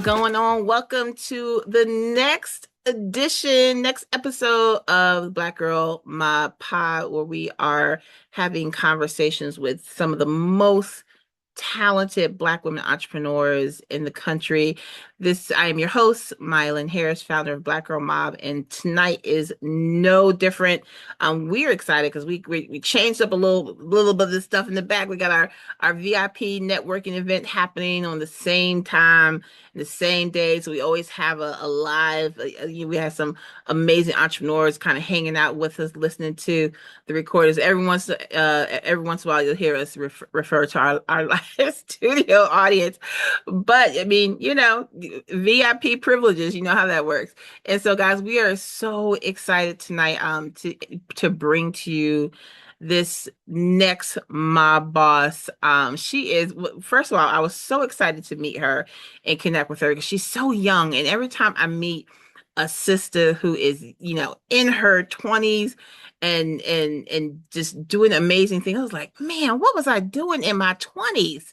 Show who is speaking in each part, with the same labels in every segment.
Speaker 1: going on? Welcome to the next episode of Black Girl Mob Pod, where we are having conversations with some of the most talented Black women entrepreneurs in the country. I am your host, Lynn Harris, founder of Black Girl Mob, and tonight is no different. We're excited because we changed up a little bit of this stuff in the back. We got our VIP networking event happening on the same time, the same day. So we always have a live. We have some amazing entrepreneurs kind of hanging out with us, listening to the recorders. Every once in a while, you'll hear us refer to our live studio audience. But I mean, VIP privileges, you know how that works. And so, guys, we are so excited tonight to bring to you this next mob boss. She is, first of all, I was so excited to meet her and connect with her because she's so young. And every time I meet a sister who is, in her 20s and just doing amazing things, I was like, man, what was I doing in my 20s?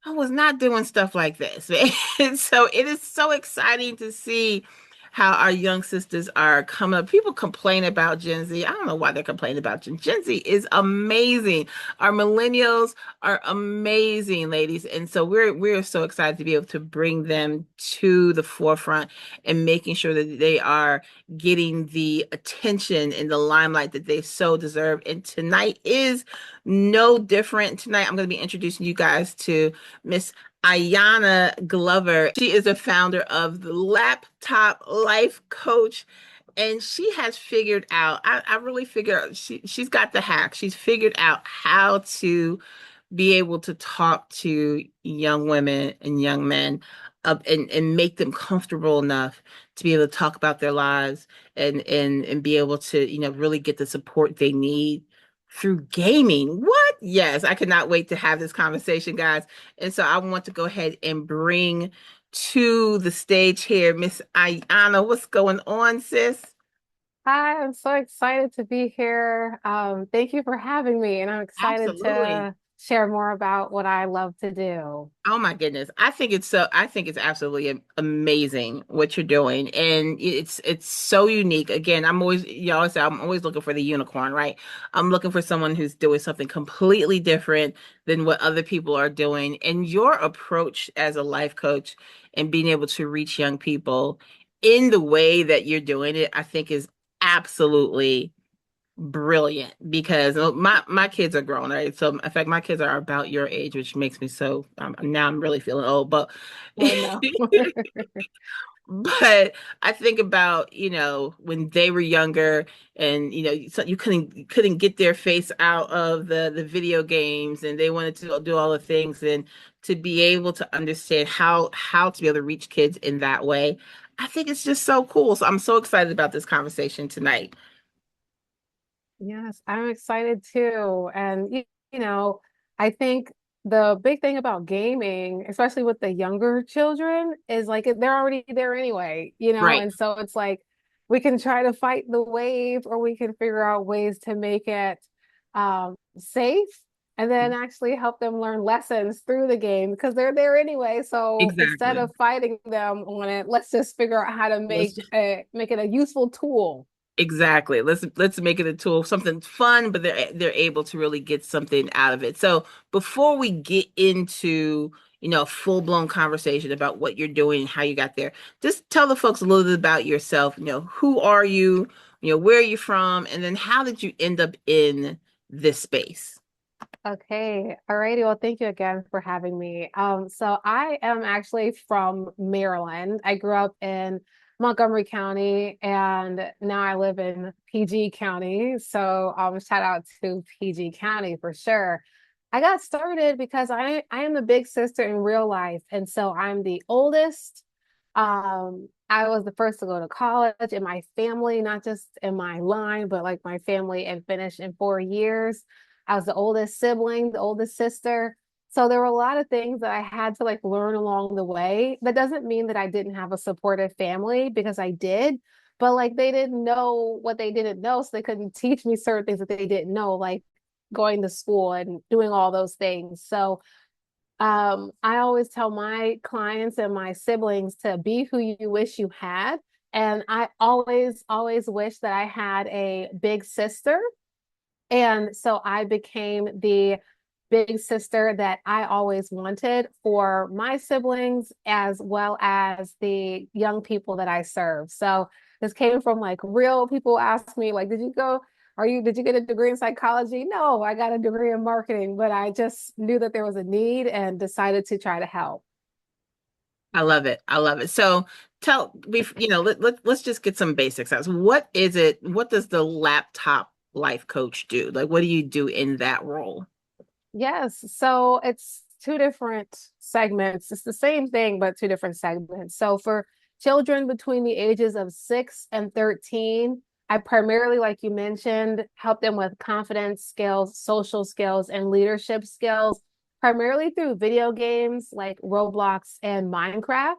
Speaker 1: I was not doing stuff like this. And so it is so exciting to see how our young sisters are coming up. People complain about Gen Z. I don't know why they're complaining about Gen Z is amazing. Our millennials are amazing, ladies. And so we're so excited to be able to bring them to the forefront and making sure that they are getting the attention and the limelight that they so deserve. And tonight is no different. Tonight I'm going to be introducing you guys to Miss Aiyana Glover. She is the founder of the Laptop Life Coach. And she has figured out, I really figure she's got the hack. She's figured out how to be able to talk to young women and young men and make them comfortable enough to be able to talk about their lives and be able to, really get the support they need through gaming. What? Yes, I cannot wait to have this conversation, guys. And so I want to go ahead and bring to the stage here Miss Aiyana. What's going on, sis?
Speaker 2: Hi, I'm so excited to be here. Thank you for having me, and I'm excited
Speaker 1: Absolutely.
Speaker 2: to share more about what I love to do.
Speaker 1: Oh my goodness. I think it's absolutely amazing what you're doing. And it's so unique. Again, you always say I'm always looking for the unicorn, right? I'm looking for someone who's doing something completely different than what other people are doing. And your approach as a life coach and being able to reach young people in the way that you're doing it, I think is absolutely brilliant because my kids are grown, right? So in fact, my kids are about your age, which makes me so now I'm really feeling old. But
Speaker 2: Oh no.
Speaker 1: but I think about when they were younger and so you couldn't get their face out of the video games and they wanted to do all the things and to be able to understand how to be able to reach kids in that way. I think it's just so cool. So I'm so excited about this conversation tonight.
Speaker 2: Yes, I'm excited too. And I think the big thing about gaming, especially with the younger children, is like they're already there anyway,
Speaker 1: Right.
Speaker 2: and so it's like we can try to fight the wave or we can figure out ways to make it safe and then actually help them learn lessons through the game because they're there anyway. So instead
Speaker 1: Exactly.
Speaker 2: of fighting them on it, let's just figure out how to make it a useful tool.
Speaker 1: Exactly. Let's make it a tool, something fun, but they're able to really get something out of it. So before we get into, a full-blown conversation about what you're doing and how you got there, just tell the folks a little bit about yourself. Who are you? Where are you from? And then how did you end up in this space?
Speaker 2: Okay. Alrighty. Well, thank you again for having me. So I am actually from Maryland. I grew up in Montgomery County and now I live in PG County. So shout out to PG County for sure. I got started because I am the big sister in real life. And so I'm the oldest. I was the first to go to college in my family, not just in my line, but like my family and finish in 4 years. I was the oldest sibling, the oldest sister. So there were a lot of things that I had to like learn along the way. That doesn't mean that I didn't have a supportive family because I did, but like they didn't know what they didn't know. So they couldn't teach me certain things that they didn't know, like going to school and doing all those things. So I always tell my clients and my siblings to be who you wish you had. And I always wish that I had a big sister. And so I became the big sister that I always wanted for my siblings as well as the young people that I serve. So this came from like real people ask me, like, did you get a degree in psychology? No, I got a degree in marketing, but I just knew that there was a need and decided to try to help.
Speaker 1: I love it. I love it. So let's just get some basics out. So what is it? What does the laptop life coach do? Like, what do you do in that role?
Speaker 2: Yes. So it's two different segments. It's the same thing, but two different segments. So for children between the ages of 6 and 13, I primarily, like you mentioned, help them with confidence skills, social skills, and leadership skills, primarily through video games like Roblox and Minecraft.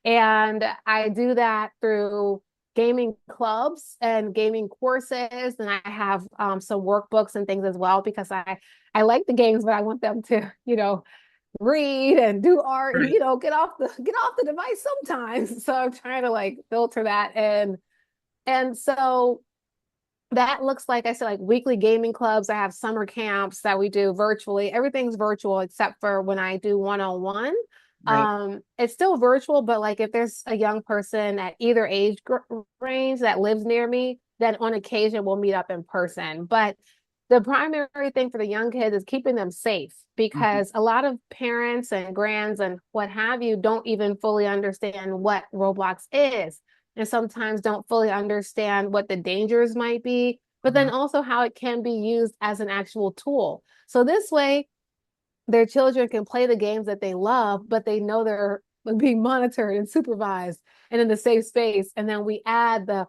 Speaker 2: And I do that through gaming clubs and gaming courses. And I have some workbooks and things as well because I like the games, but I want them to, read and do art and,
Speaker 1: Right.
Speaker 2: get off the device sometimes. So I'm trying to like filter that in. And so that looks like I said, like weekly gaming clubs. I have summer camps that we do virtually. Everything's virtual except for when I do one-on-one.
Speaker 1: Right.
Speaker 2: It's still virtual, but like if there's a young person at either range that lives near me, then on occasion we'll meet up in person. But the primary thing for the young kids is keeping them safe
Speaker 1: Mhm.
Speaker 2: because a lot of parents and grands and what have you don't even fully understand what Roblox is and sometimes don't fully understand what the dangers might be, but then
Speaker 1: Mhm.
Speaker 2: also how it can be used as an actual tool. So this way, their children can play the games that they love, but they know they're being monitored and supervised and in the safe space. And then we add the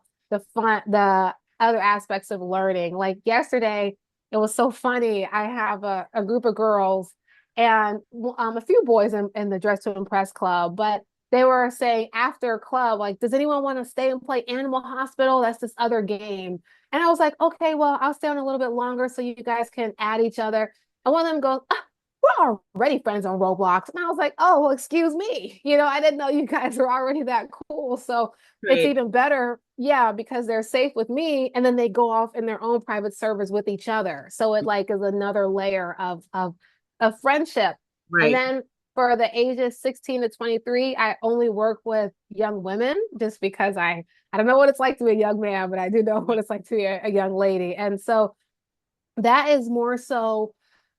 Speaker 2: other aspects of learning. Like yesterday, it was so funny. I have a group of girls and a few boys in the Dress to Impress club, but they were saying after club, like, does anyone want to stay and play Animal Hospital? That's this other game. And I was like, okay, well, I'll stay on a little bit longer so you guys can add each other. And one of them goes, we're already friends on Roblox. And I was like, oh, well, excuse me. I didn't know you guys were already that cool. So it's
Speaker 1: Great.
Speaker 2: even better, yeah, because they're safe with me. And then they go off in their own private servers with each other. So it like is another layer of friendship. And
Speaker 1: Right.
Speaker 2: then for the ages 16 to 23, I only work with young women just because I don't know what it's like to be a young man, but I do know what it's like to be a young lady. And so that is more so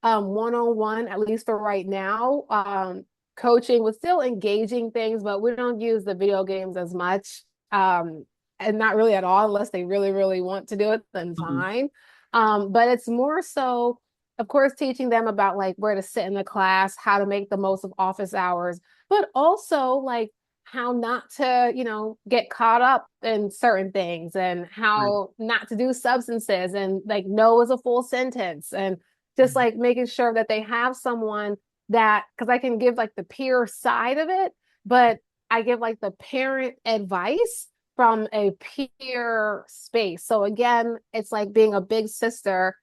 Speaker 2: one-on-one, at least for right now. Coaching with still engaging things, but we don't use the video games as much. And not really at all, unless they really, really want to do it, then
Speaker 1: Mhm.
Speaker 2: fine. But it's more so, of course, teaching them about like where to sit in the class, how to make the most of office hours, but also like how not to, get caught up in certain things and
Speaker 1: Right.
Speaker 2: how not to do substances and like no is a full sentence and just
Speaker 1: Mhm.
Speaker 2: like making sure that they have someone that because I can give like the peer side of it, but I give like the parent advice from a peer space. So again, it's like being a big sister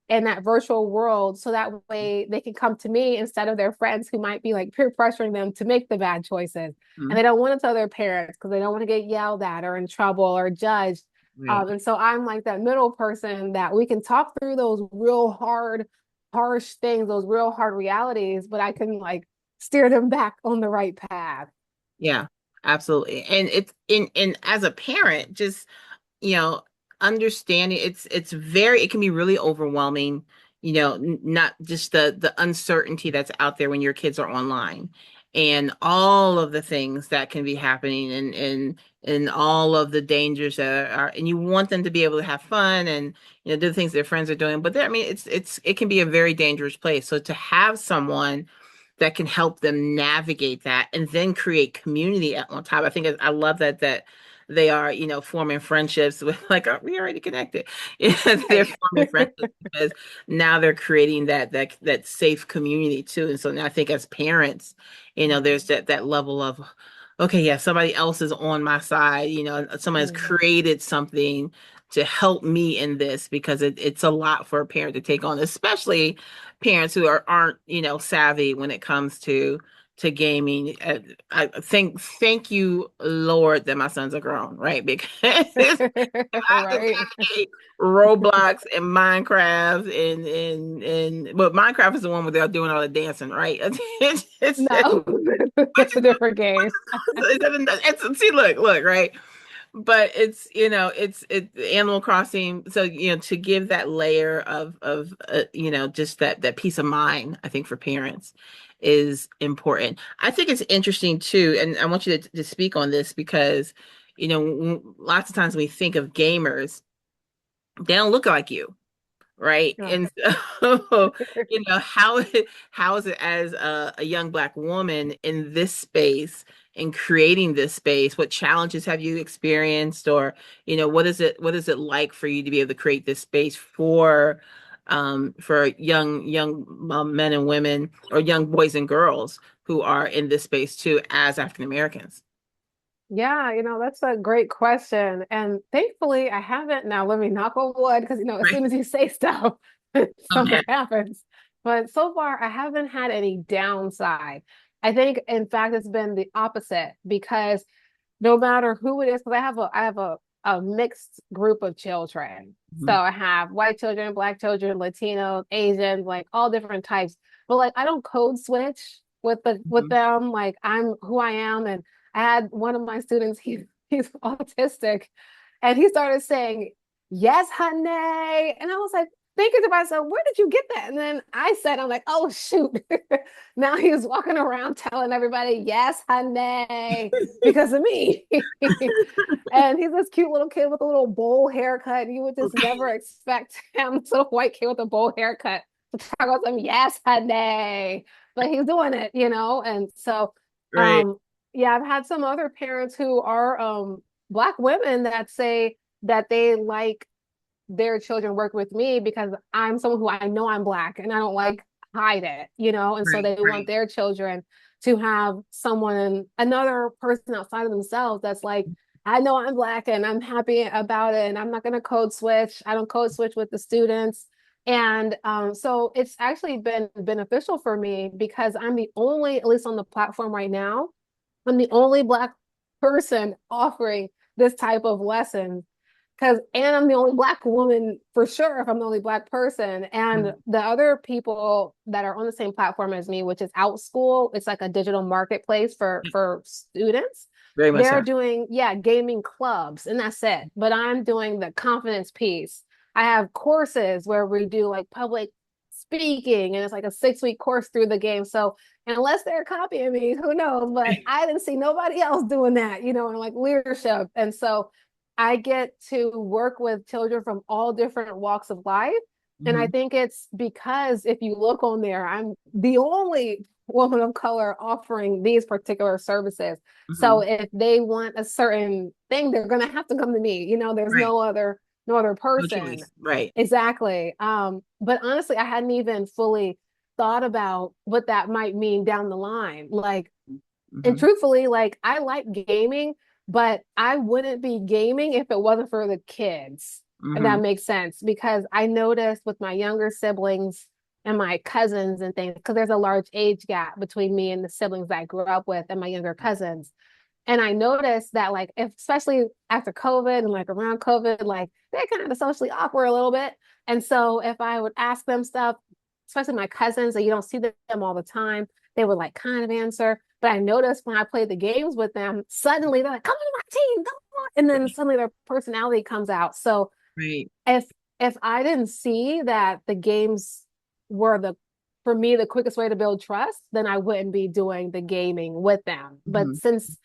Speaker 2: in that virtual world so that way they can come to me instead of their friends who might be like peer pressuring them to make the bad choices and
Speaker 1: Mhm.
Speaker 2: they don't want to tell their parents because they don't want to get yelled at or in trouble or judged.
Speaker 1: Right.
Speaker 2: And so I'm like that middle person that we can talk through those real hard, harsh things, those real hard realities, but I can like steer them back on the right path.
Speaker 1: Yeah, absolutely. And it's in as a parent, just you know, understanding it can be really overwhelming, not just the uncertainty that's out there when your kids are online and all of the things that can be happening and all of the dangers that are, and you want them to be able to have fun and do the things their friends are doing. But I mean, it can be a very dangerous place. So to have someone that can help them navigate that and then create community on top. I think I love that they are, forming friendships with like, oh, we already connected. Yeah, they're
Speaker 2: Right.
Speaker 1: forming friendships because now they're creating that safe community too. And so now I think as parents, there's that level of, okay, yeah, somebody else is on my side. Someone has
Speaker 2: Mhm.
Speaker 1: created something to help me in this because it's a lot for a parent to take on, especially parents who aren't, savvy when it comes to gaming. Thank you, Lord, that my sons are grown, right? Because if I could
Speaker 2: Right.
Speaker 1: play Roblox and Minecraft and but Minecraft is the one where they're doing all the dancing, right?
Speaker 2: No,
Speaker 1: Which
Speaker 2: that's a different game.
Speaker 1: see, look, right? But it's Animal Crossing, so to give that layer of just that peace of mind, I think for parents is important. I think it's interesting too, and I want you to speak on this because lots of times we think of gamers, they don't look like you, right?
Speaker 2: Yeah.
Speaker 1: And so, how is it as a young Black woman in this space and creating this space? What challenges have you experienced, or what is it like for you to be able to create this space for young men and women, or young boys and girls who are in this space too as African Americans?
Speaker 2: Yeah, that's a great question. And thankfully, I haven't. Now, let me knock on wood because, as
Speaker 1: Right.
Speaker 2: soon as you say stuff,
Speaker 1: Okay.
Speaker 2: something happens. But so far, I haven't had any downside. I think, in fact, it's been the opposite because no matter who it is, because I have a mixed group of children. So
Speaker 1: Mhm.
Speaker 2: I have white children, black children, Latino, Asians, like all different types. But like I don't code switch with
Speaker 1: Mhm.
Speaker 2: them. Like I'm who I am. And I had one of my students, he's autistic, and he started saying, "Yes, honey." And I was like, thinking to myself, where did you get that? And then I said, I'm like, oh shoot. Now he's walking around telling everybody, yes, honey, because of me. And he's this cute little kid with a little bowl haircut. You would just
Speaker 1: Okay.
Speaker 2: never expect him, this little white kid with a bowl haircut, to talk about some yes, honey. But he's doing it, And so
Speaker 1: Right.
Speaker 2: um yeah, I've had some other parents who are Black women that say that they like their children work with me because I'm someone who I know I'm Black and I don't like hide it. And so
Speaker 1: Right.
Speaker 2: they want
Speaker 1: Right.
Speaker 2: their children to have someone, another person outside of themselves that's like, I know I'm Black and I'm happy about it and I'm not going to code switch. I don't code switch with the students. And so it's actually been beneficial for me because I'm the only, at least on the platform right now, I'm the only Black person offering this type of lesson and I'm the only Black woman for sure if I'm the only Black person. And
Speaker 1: Mhm.
Speaker 2: the other people that are on the same platform as me, which is Outschool, it's like a digital marketplace for students.
Speaker 1: Very much
Speaker 2: They're
Speaker 1: so.
Speaker 2: doing, yeah, gaming clubs, and that's it. But I'm doing the confidence piece. I have courses where we do like public speaking, and it's like a 6 week course through the game. So unless they're copying me, who knows? But I didn't see nobody else doing that, and like leadership. And so I get to work with children from all different walks of life. And I
Speaker 1: Hmm.
Speaker 2: think it's because if you look on there, I'm the only woman of color offering these particular services. So
Speaker 1: Hmm.
Speaker 2: if they want a certain thing, they're gonna have to come to me. There's
Speaker 1: Right.
Speaker 2: no other
Speaker 1: No
Speaker 2: person.
Speaker 1: choice. Right.
Speaker 2: Exactly. But honestly, I hadn't even fully thought about what that might mean down the line. Like, and
Speaker 1: Hmm.
Speaker 2: truthfully, like I like gaming, but I wouldn't be gaming if it wasn't for the kids. And
Speaker 1: Hmm.
Speaker 2: that makes sense because I noticed with my younger siblings and my cousins and things, because there's a large age gap between me and the siblings that I grew up with and my younger cousins. And I noticed that, like, especially after COVID and like around COVID, like they're kind of socially awkward a little bit. And so if I would ask them stuff, especially my cousins, that you don't see them all the time, they would like kind of answer. But I noticed when I played the games with them, suddenly they're like, come on my team, come on. And then suddenly their personality comes out. So
Speaker 1: Right.
Speaker 2: if if I didn't see that the games were for me the quickest way to build trust, then I wouldn't be doing the gaming with them. But
Speaker 1: Hmm.
Speaker 2: since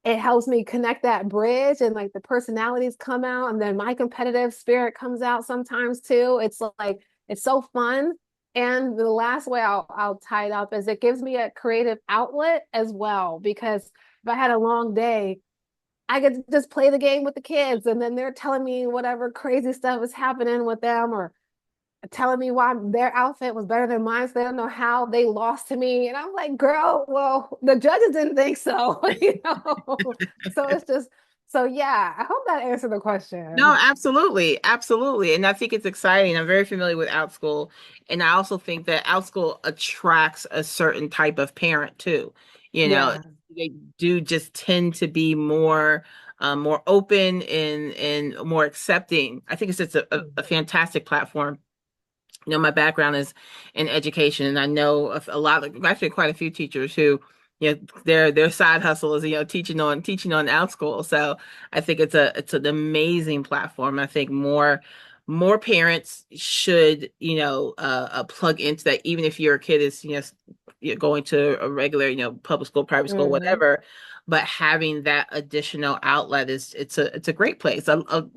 Speaker 2: it helps me connect that bridge and like the personalities come out and then my competitive spirit comes out sometimes too. It's like it's so fun. And the last way I'll tie it up is it gives me a creative outlet as well because if I had a long day, I get to just play the game with the kids and then they're telling me whatever crazy stuff is happening with them or telling me why their outfit was better than mine, so they don't know how they lost to me. And I'm like, girl, well, the judges didn't think so, you know. So it's just So yeah, I hope that answered the
Speaker 1: No,
Speaker 2: question.
Speaker 1: absolutely. Absolutely. And I think it's exciting. I'm very familiar with Outschool. And I also think that Outschool attracts a certain type of parent too. You know,
Speaker 2: Yeah.
Speaker 1: they do just tend to be more more open and more accepting. I think it's just a fantastic platform. My background is in education, and I know of a lot of actually quite a few teachers who, their side hustle is, teaching on Outschool. So I think it's an amazing platform. I think more parents should, plug into that, even if your kid is, you're going to a regular, public school, private school,
Speaker 2: Hmm.
Speaker 1: whatever. But having that additional outlet it's a great place.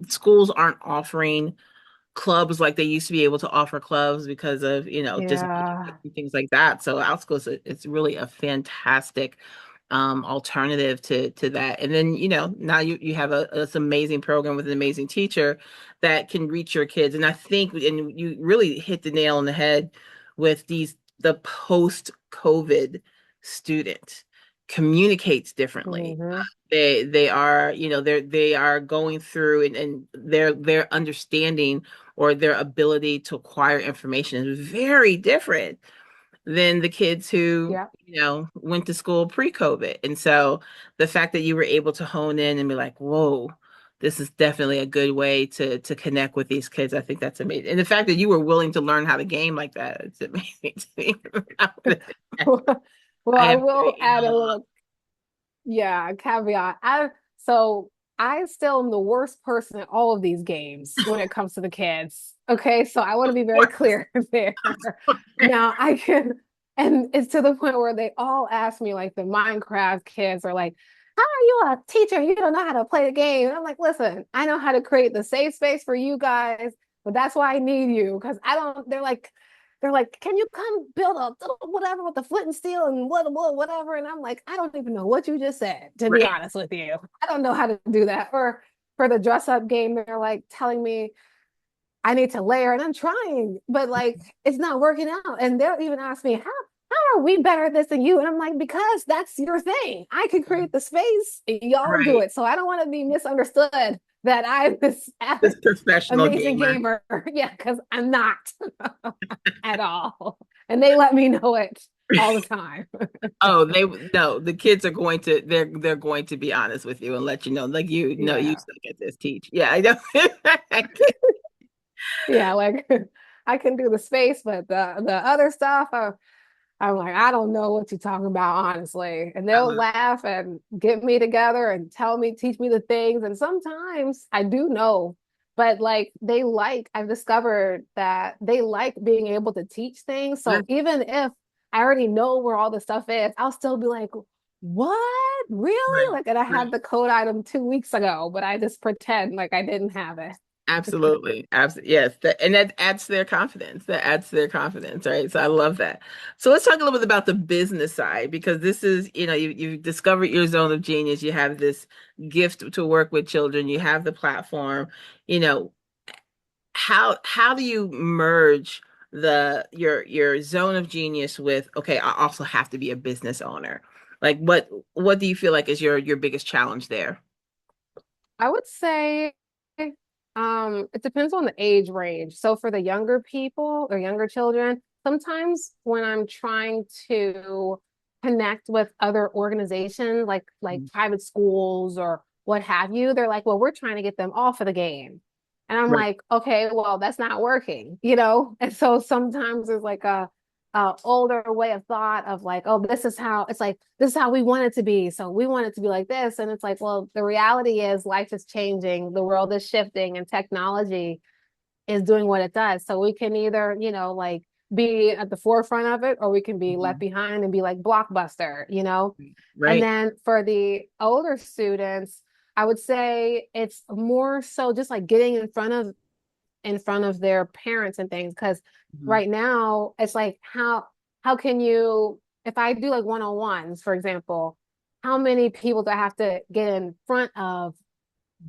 Speaker 1: Schools aren't offering clubs like they used to be able to offer clubs because of just
Speaker 2: Yeah.
Speaker 1: things like that. So Outskills, it's really a fantastic alternative to that. And then now you have this amazing program with an amazing teacher that can reach your kids. And I think, and you really hit the nail on the head with the post COVID student communicates differently.
Speaker 2: Hmm.
Speaker 1: They are, they are going through, and their understanding or their ability to acquire information is very different than the kids who,
Speaker 2: Yeah.
Speaker 1: went to school pre-COVID. And so the fact that you were able to hone in and be like, whoa, this is definitely a good way to connect with these kids. I think that's amazing. And the fact that you were willing to learn how to game like that, it's amazing to me.
Speaker 2: Well,
Speaker 1: I
Speaker 2: I
Speaker 1: have
Speaker 2: will
Speaker 1: great
Speaker 2: add a little, yeah, caveat. So I still am the worst person at all of these games when it comes to the kids. Okay, so I want to be very clear there. Now I can, and it's to the point where they all ask me, like the Minecraft kids are like, "How are you a teacher? You don't know how to play the game." And I'm like, "Listen, I know how to create the safe space for you guys, but that's why I need you because I don't." They're like, can you come build a whatever with the flint and steel and whatever? And I'm like, I don't even know what you just said, to be
Speaker 1: Right.
Speaker 2: honest with you. I don't know how to do that. Or for the dress up game, they're like telling me I need to layer, and I'm trying, but like it's not working out. And they'll even ask me, how are we better at this than you? And I'm like, because that's your thing. I can create the space, y'all do
Speaker 1: Right.
Speaker 2: it. So I don't want to be misunderstood that I'm this
Speaker 1: This professional
Speaker 2: amazing
Speaker 1: gamer.
Speaker 2: gamer. Yeah, because I'm not at all. And they let me know it all the time.
Speaker 1: Oh, they no, the kids are going to they're going to be honest with you and let you know, like, you know, you
Speaker 2: Yeah.
Speaker 1: suck at this, teach. Yeah, I know.
Speaker 2: Yeah, like I can do the space, but the other stuff, I'm like, I don't know what you're talking about, honestly. And
Speaker 1: I
Speaker 2: they'll
Speaker 1: love
Speaker 2: laugh and get me together and tell me, teach me the things. And sometimes I do know, but like I've discovered that they like being able to teach things.
Speaker 1: it.
Speaker 2: So even if I already know where all the stuff is, I'll still be like, what? Really?
Speaker 1: Right.
Speaker 2: Like, and I
Speaker 1: Right.
Speaker 2: had the code item 2 weeks ago, but I just pretend like I didn't have it.
Speaker 1: Absolutely. Absolutely. Yes. And that adds to their confidence. That adds to their confidence, right? So I love that. So let's talk a little bit about the business side, because this is, you've discovered your zone of genius. You have this gift to work with children. You have the platform. You know, how do you merge your zone of genius with, okay, I also have to be a business owner? Like, what do you feel like is your biggest challenge there?
Speaker 2: I would say it depends on the age range. So for the younger people or younger children, sometimes when I'm trying to connect with other organizations like private schools or what have you, they're like, "Well, we're trying to get them off of the game." And I'm
Speaker 1: Right.
Speaker 2: like, "Okay, well, that's not working, you know?" And so sometimes there's like a older way of thought of like, oh, this is how we want it to be. So we want it to be like this. And it's like, well, the reality is life is changing, the world is shifting, and technology is doing what it does. So we can either, like be at the forefront of it, or we can be left
Speaker 1: Mhm.
Speaker 2: behind and be like Blockbuster. And
Speaker 1: Right.
Speaker 2: then for the older students, I would say it's more so just like getting in front of their parents and things, because
Speaker 1: Mhm.
Speaker 2: right now it's like how can you, if I do like one-on-ones, for example, how many people do I have to get in front of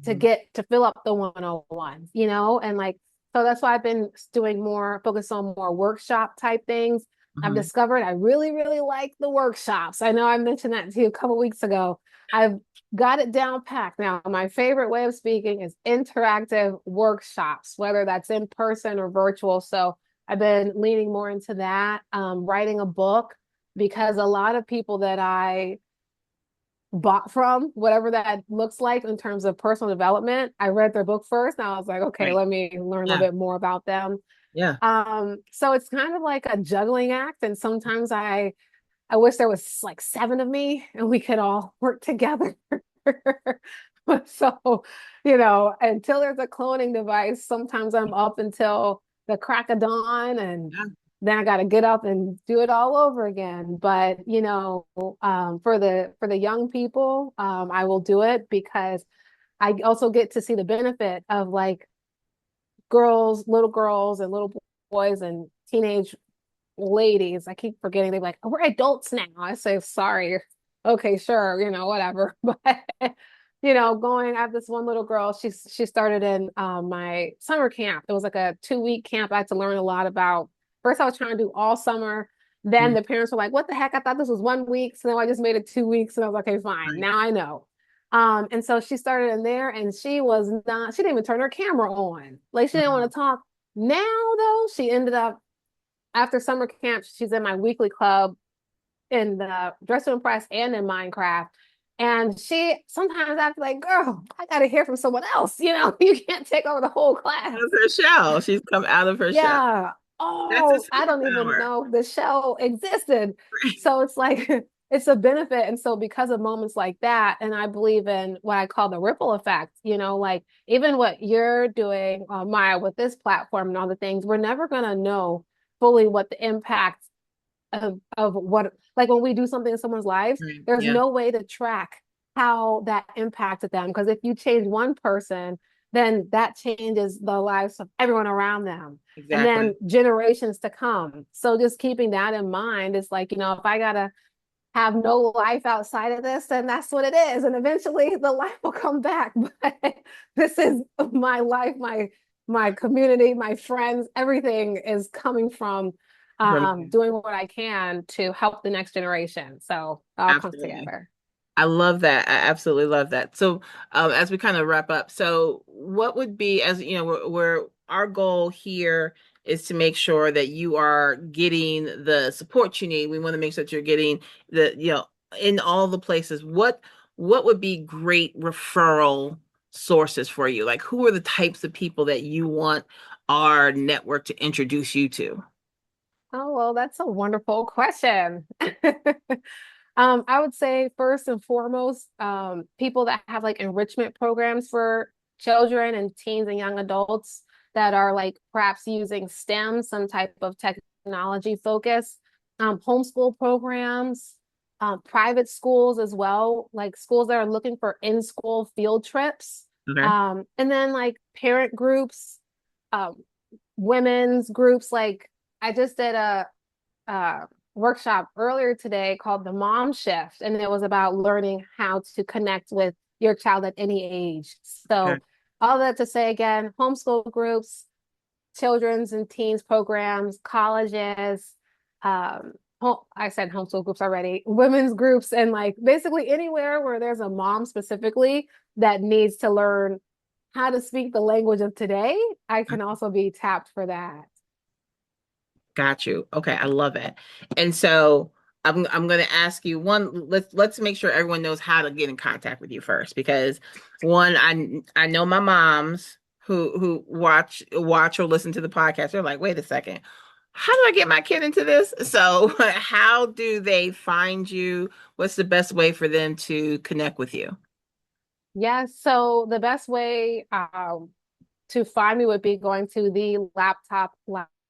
Speaker 2: to
Speaker 1: Mhm.
Speaker 2: get to fill up the one-on-ones, and like, so that's why I've been doing more focus on more workshop type things, I've
Speaker 1: Hmm.
Speaker 2: discovered I really, really like the workshops. I know I mentioned that to you a couple weeks ago. I've got it down packed. Now, my favorite way of speaking is interactive workshops, whether that's in person or virtual. So I've been leaning more into that, writing a book, because a lot of people that I bought from, whatever that looks like in terms of personal development, I read their book first. Now I was like, okay,
Speaker 1: Right.
Speaker 2: let me learn a little
Speaker 1: Yeah.
Speaker 2: bit more about them.
Speaker 1: Yeah.
Speaker 2: So it's kind of like a juggling act. And sometimes I wish there was like seven of me and we could all work together. So, until there's a cloning device, sometimes I'm up until the crack of dawn, and
Speaker 1: Yeah.
Speaker 2: then I got to get up and do it all over again. But, for the young people, I will do it because I also get to see the benefit of like little girls and little boys and teenage ladies. I keep forgetting they're like, oh, we're adults now. I say, sorry. Okay, sure, whatever. But going I have this one little girl, she started in my summer camp. It was like a 2-week camp. I had to learn a lot about first I was trying to do all summer. Then
Speaker 1: Mhm.
Speaker 2: the parents were like, what the heck? I thought this was 1 week. So then I just made it 2 weeks and I was like, okay, fine.
Speaker 1: Right.
Speaker 2: Now I know. And so she started in there and she didn't even turn her camera on. Like she didn't want
Speaker 1: Mhm.
Speaker 2: to talk. Now though, she ended up after summer camp, she's in my weekly club in the Dress to Impress and in Minecraft. And she sometimes I feel like, girl, I gotta hear from someone else. You can't take over the whole class.
Speaker 1: Out of her shell. She's come out of her shell.
Speaker 2: Yeah.
Speaker 1: That's
Speaker 2: Oh,
Speaker 1: a
Speaker 2: I don't even
Speaker 1: superpower.
Speaker 2: know the show existed. So it's like it's a benefit. And so because of moments like that, and I believe in what I call the ripple effect, like even what you're doing, Maya, with this platform and all the things, we're never gonna know fully what the impact of what, like when we do something in someone's lives,
Speaker 1: Right.
Speaker 2: there's
Speaker 1: Yeah.
Speaker 2: no way to track how that impacted them. Because if you change one person, then that changes the lives of everyone around them. And then
Speaker 1: Exactly.
Speaker 2: generations to come. So just keeping that in mind is like, if I gotta have no life outside of this, then that's what it is. And eventually the life will come back. But this is my life, my community, my friends, everything is coming from
Speaker 1: From
Speaker 2: doing what I can to help the next generation. So it all comes
Speaker 1: absolutely.
Speaker 2: together.
Speaker 1: I love that. I absolutely love that. So, as we kind of wrap up, so what would be, as you know, we're our goal here is to make sure that you are getting the support you need. We want to make sure that you're getting in all the places. What would be great referral sources for you? Like, who are the types of people that you want our network to introduce you to?
Speaker 2: Oh, well, that's a wonderful question. I would say first and foremost, people that have like enrichment programs for children and teens and young adults that are like perhaps using STEM, some type of technology focus, homeschool programs, private schools as well, like schools that are looking for in-school field trips,
Speaker 1: Okay.
Speaker 2: and then like parent groups, um, women's groups. Like I just did a workshop earlier today called the Mom Shift, and it was about learning how to connect with your child at any age.
Speaker 1: Okay.
Speaker 2: So, all that to say again, homeschool groups, children's and teens programs, colleges, um, I said homeschool groups already, women's groups, and like basically anywhere where there's a mom specifically that needs to learn how to speak the language of today, I can also be tapped for that.
Speaker 1: Got you. Okay, I love it. And so I'm going to ask you one. Let's make sure everyone knows how to get in contact with you first, because one, I know my moms who watch or listen to the podcast. They're like, wait a second, how do I get my kid into this? So how do they find you? What's the best way for them to connect with you?
Speaker 2: Yes, so the best way to find me would be going to the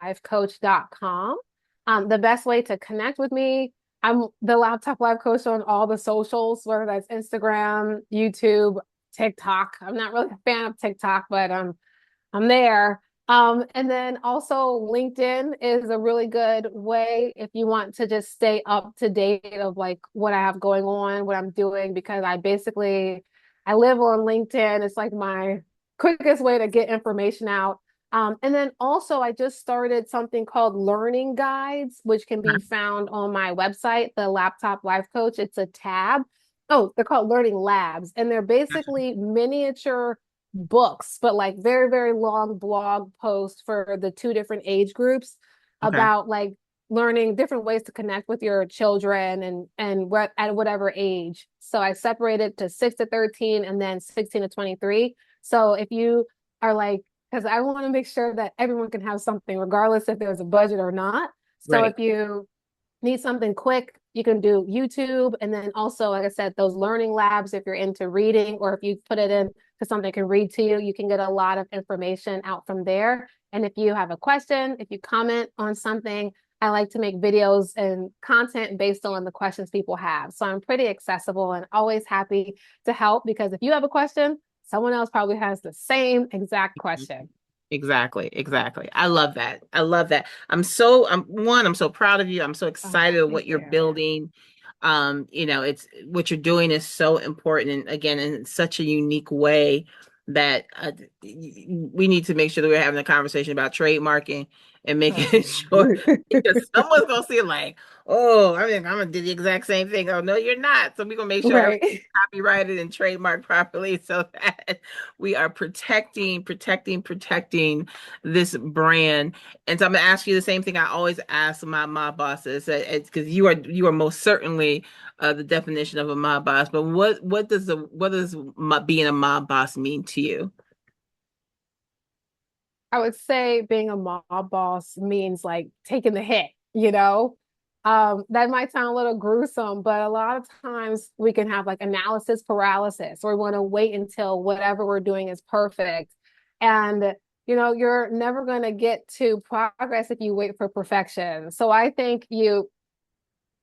Speaker 2: laptoplifecoach.com. The best way to connect with me, I'm the Laptop Life Coach on all the socials, whether that's Instagram, YouTube, TikTok. I'm not really a fan of TikTok, but I'm there. And then also LinkedIn is a really good way if you want to just stay up to date of like what I have going on, what I'm doing, because I live on LinkedIn. It's like my quickest way to get information out. And then also, I just started something called learning guides, which can be
Speaker 1: Uh-huh.
Speaker 2: found on my website, the Laptop Life Coach. It's a tab. Oh, they're called learning labs, and they're basically miniature books, but like very, very long blog posts for the two different age groups
Speaker 1: Okay.
Speaker 2: about like learning different ways to connect with your children and what at whatever age. So I separated to 6 to 13 and then 16 to 23. So if you are like, because I want to make sure that everyone can have something, regardless if there's a budget or not. So
Speaker 1: Right.
Speaker 2: if you need something quick, you can do YouTube. And then also, like I said, those learning labs, if you're into reading or if you put it in to something can read to you, you can get a lot of information out from there. And if you have a question, if you comment on something, I like to make videos and content based on the questions people have. So I'm pretty accessible and always happy to help because if you have a question, someone else probably has the same exact question.
Speaker 1: Exactly, exactly. I love that. I love that. I'm so proud of you. I'm so
Speaker 2: Oh,
Speaker 1: excited of what
Speaker 2: thank
Speaker 1: you're
Speaker 2: you.
Speaker 1: building. It's what you're doing is so important. And again, in such a unique way that we need to make sure that we're having a conversation about trademarking and making
Speaker 2: Oh.
Speaker 1: sure because someone's gonna see it like, oh, I mean, I'm gonna do the exact same thing. Oh, no, you're not. So we're gonna make sure everything's
Speaker 2: Right.
Speaker 1: copyrighted and trademarked properly so that we are protecting this brand. And so I'm gonna ask you the same thing I always ask my bosses. It's because you are most certainly the definition of a mob boss. But what does being a mob boss mean to you?
Speaker 2: I would say being a mob boss means like taking the hit, you know? That might sound a little gruesome, but a lot of times we can have like analysis paralysis, or we want to wait until whatever we're doing is perfect. And, you're never going to get to progress if you wait for perfection. So I think you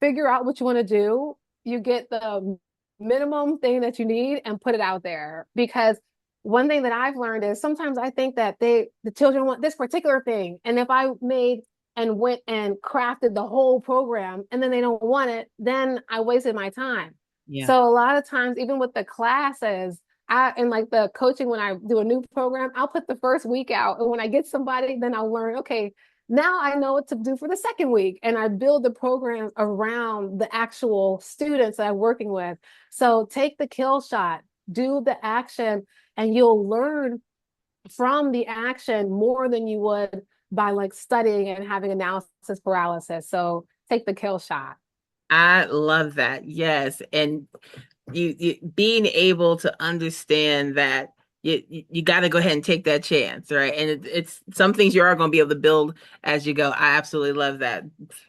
Speaker 2: figure out what you want to do, you get the minimum thing that you need and put it out there. Because one thing that I've learned is sometimes I think that the children want this particular thing. And if I made and went and crafted the whole program and then they don't want it, then I wasted my time.
Speaker 1: Yeah.
Speaker 2: So a lot of times, even with the classes, and like the coaching, when I do a new program, I'll put the first week out. And when I get somebody, then I'll learn, okay, now I know what to do for the second week. And I build the programs around the actual students that I'm working with. So take the kill shot, do the action, and you'll learn from the action more than you would by like studying and having analysis paralysis. So take the kill shot.
Speaker 1: I love that. Yes. And you being able to understand that you got to go ahead and take that chance, right? And it's some things you are going to be able to build as you go. I absolutely love that.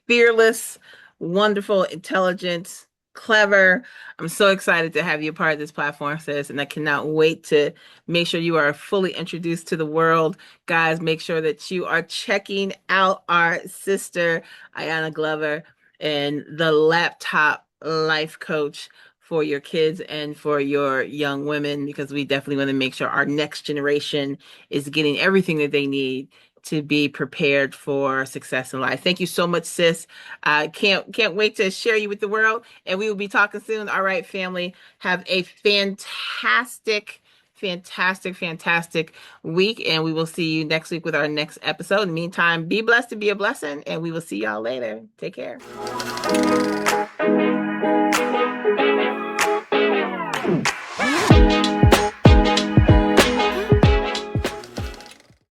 Speaker 1: Fearless, wonderful, intelligent, clever. I'm so excited to have you a part of this platform, sis, and I cannot wait to make sure you are fully introduced to the world. Guys, make sure that you are checking out our sister, Aiyana Glover, and the Laptop Life Coach for your kids and for your young women, because we definitely want to make sure our next generation is getting everything that they need to be prepared for success in life. Thank you so much, sis. I can't wait to share you with the world, and we will be talking soon. All right, family, have a fantastic week, and we will see you next week with our next episode. In the meantime, be blessed to be a blessing, and we will see y'all later. Take care.